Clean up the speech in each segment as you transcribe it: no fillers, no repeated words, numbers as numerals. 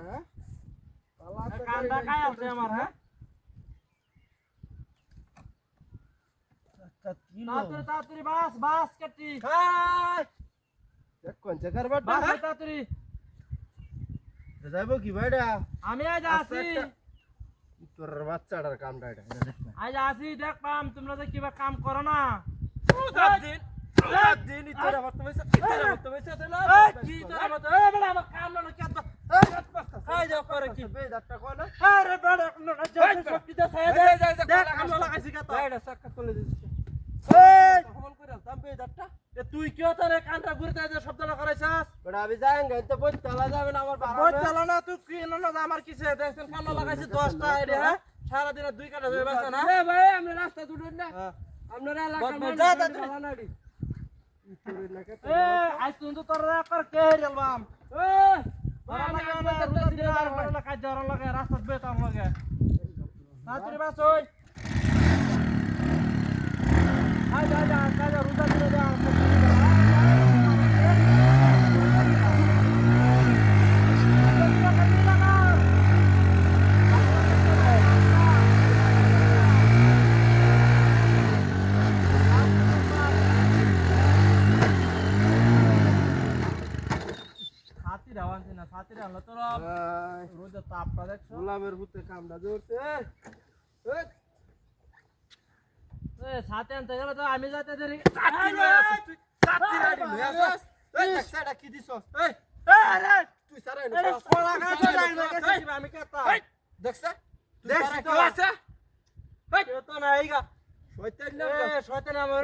হ্যাঁ কান্দা কাই আছে আমার হ্যাঁ তাড়াতাড়ি তাড়াতাড়ি বাস বাস কাটি কোন জায়গার বাট বাস তাড়াতাড়ি যাইবো কি ভাইডা আমি আজ আসি তোর বাচ্চাটার কামটা এটা আজ আসি দেখবাম তোমরা যে কিবা কাম করো না দিন ইতরা মত পয়সা চলে কি তোরা মত এ বড় আমার কাম না কি এই যাও করে কি বেদারটা কোন আরে বড় না জলদি শক্তি দে দেখ কাম লাগাইছি কত এটা সাক্কা চলে দিচ্ছে এই কমন করে দাম বেদারটা তুই কি তোরে কানটা ঘুরতে যে শব্দটা করাইছাস বড় আমি যাইঙ্গা তো বই চালা যাবে না আমার বাবা বই চালা না তুই কি না আমার কিসে দেখছেন কাম লাগাইছি 10টা আইডি হ্যাঁ সারা দিনে 2 কাটা হয়ে বাসা না এ ভাই আমরা রাস্তা দুটোন না আপনারা এলাকার মানুষ ভালো নাড়ি এ আজ তুই তো তোর কর কে রেলবাম এ বড় লাগে না রুদা দিন আর বড় লাগে জর লাগে রাস্তা বেতাম লাগে তাড়াতাড়ি বাস ওই আয় যা যা যা রুদা দিন যা সাথী রাখলো তোর রোজ তাপটা দেখছো গোলামের ভূতে কামটা জোরছে সাথে আনতে গেলে তো আমি যাতে দেরি কি দিছ তুই সারাই আমি কেতা দেখছ তো নাই গা শয়তান আমার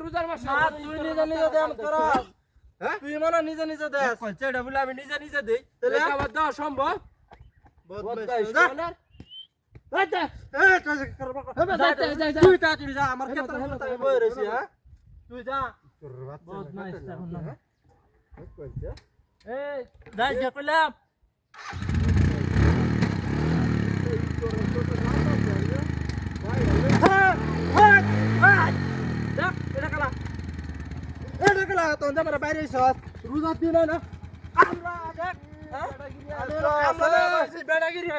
রোজার মাস তুই নিজে নিজে দেন কর তুই মানে নিজে নিজে দে কলচাটা বলে আমি নিজে নিজে দেই তাহলে আবার দেওয়া সম্ভব তুই তাড়াতাড়ি যা আমার কেতা বই রইছি হ্যাঁ তুই যা বদমাইশ এখন না এই যাই যা কইলাম দেখ এটা কালা তো আমরা বাইরে এসেছ রোজা দিন না আমরা দেখ বেড়াগিরি